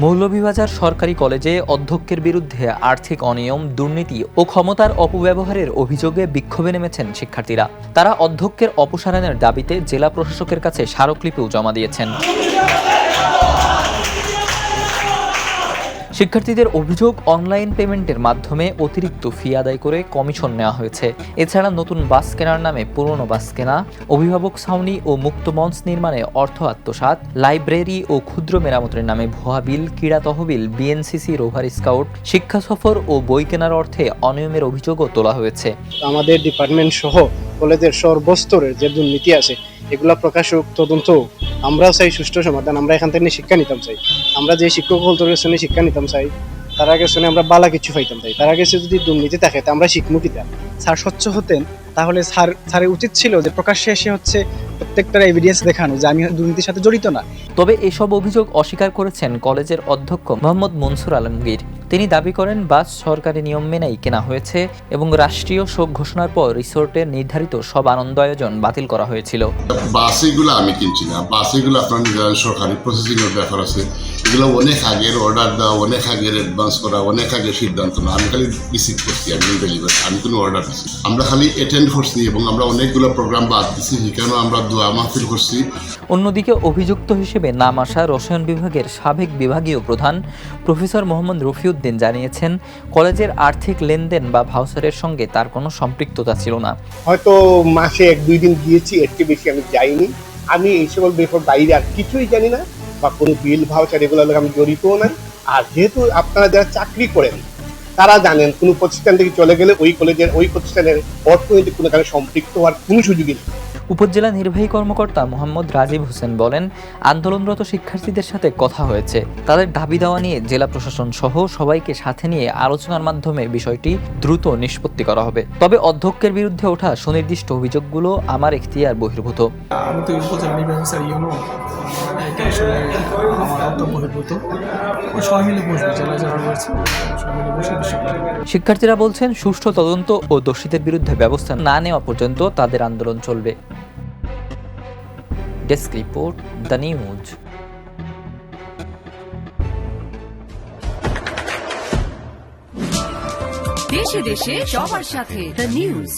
মৌলভীবাজার সরকারি কলেজে অধ্যক্ষের বিরুদ্ধে আর্থিক অনিয়ম, দুর্নীতি ও ক্ষমতার অপব্যবহারের অভিযোগে বিক্ষোভে নেমেছেন শিক্ষার্থীরা। তারা অধ্যক্ষের অপসারণের দাবিতে জেলা প্রশাসকের কাছে স্মারকলিপিও জমা দিয়েছেন। শিক্ষার্থীদের অভিযোগ, অনলাইন পেমেন্টের মাধ্যমে অতিরিক্ত ফি আদায় করে কমিশন নেওয়া হয়েছে। এছাড়া নতুন বাস কেনার নামে পুরনো বাস কেনা, অভিভাবক ছাউনি ও মুক্ত মঞ্চ নির্মাণে অর্থ আত্মসাৎ, লাইব্রেরি ও ক্ষুদ্র মেরামতের নামে ভুয়া বিল, ক্রীড়া তহবিল, বিএনসিসি, রোভার স্কাউট, শিক্ষা সফর ও বই কেনার অর্থে অনিয়মের অভিযোগও তোলা হয়েছে। আমাদের ডিপার্টমেন্ট সহ কলেজের সর্বস্তরের যে দুর্নীতি আছে এগুলা প্রকাশক, তদন্ত, আমরাও চাই সুষ্ঠু সমাধান। আমরা এখান থেকে শিক্ষা নিতাম চাই। আমরা যে শিক্ষক হলদের সঙ্গে শিক্ষা নিতাম চাই, তার আগে শুনে আমরা বালা কিছু পাইতাম চাই। তার আগে যদি দুর্নীতি থাকে তা আমরা শিখমু কিতা। স্যার স্বচ্ছ হতেন তাহলে স্যারের উচিত ছিল যে প্রকাশ্যে এসে প্রত্যেকটার এভিডেন্স দেখানো যে আমি দুর্নীতির সাথে জড়িত না। তবে এসব অভিযোগ অস্বীকার করেছেন কলেজের অধ্যক্ষ মোহাম্মদ মনসুর আলমগীর। তিনি দাবি করেন, বাস সরকারি নিয়ম মেনেই কেনা হয়েছে এবং রাষ্ট্রীয় শোক ঘোষণার পর রিসোর্টের নির্ধারিত সব আনন্দ আয়োজন বাতিল করা হয়েছিল। বাসেগুলো আমি কিনছি না, বাসেগুলো আপনার সরকারি প্রসেসিংয়ের ব্যাপার আছে। এগুলো অনেক আগের অর্ডার দেওয়া, অনেক আগের অ্যাডভান্স করা, অনেক আগের সিদ্ধান্ত না। আমি খালি রিসিভ করছি, আমি ডেলিভারি, আমি কোনো অর্ডার দিচ্ছি। আমরা খালি অ্যাটেন্ড করছি এবং আমরা অনেকগুলো প্রোগ্রাম বাদ দিচ্ছি, সেখানেও আমরা দোয়া মাহফিল করছি। অন্যদিকে অভিযুক্ত হিসেবে নাম আসা রসায়ন বিভাগের সাবেক বিভাগীয় প্রধান প্রফেসর মোহাম্মদ রফিউদ্দিন জানিয়েছেন, কলেজের আর্থিক লেনদেন বা ভাউচারের সঙ্গে তার কোনো সম্পৃক্ততা ছিল না। হয়তো মাসে 1-2 দিন গিয়েছি, এর চেয়ে বেশি আমি যাইনি। আমি এই সকল ব্যাপার বাইরে আর কিছুই জানি না, বা কোনো বিল ভাউচার এগুলো আমি জড়িতও নাই। আর যেহেতু আপনারা যারা চাকরি করেন তারা জানেন, কোনো প্রতিষ্ঠান থেকে চলে গেলে ওই কলেজের ওই প্রতিষ্ঠানের অর্থনৈতিক কোনো কারণে সম্পৃক্ত হওয়ার কোনো সুযোগই নেই। উপজেলা নির্বাহী কর্মকর্তা মোহাম্মদ রাজীব হোসেন বলেন, আন্দোলনরত শিক্ষার্থীদের সাথে কথা হয়েছে। তাদের দাবি দেওয়া নিয়ে জেলা প্রশাসন সহ সবাইকে সাথে নিয়ে আলোচনার মাধ্যমে বিষয়টি দ্রুত নিষ্পত্তি করা হবে। তবে অধ্যক্ষের বিরুদ্ধে ওঠা সুনির্দিষ্ট অভিযোগগুলো আমার এখতিয়ার বহির্ভূত। আমি তো উপজেলা নির্বাহী স্যার এটা আসলে আমার আওতা বহির্ভূত। সবাই মিলে বসবে, জেলা যারা রয়েছে সবাই মিলে বসে বিষয়টা। শিক্ষার্থীরা বলছেন, সুষ্ঠু তদন্ত ও দোষীদের বিরুদ্ধে ব্যবস্থা না নেওয়া পর্যন্ত তাদের আন্দোলন চলবে। Desk report, the news. দেশে দেশে সবার সাথে দ্য নিউজ।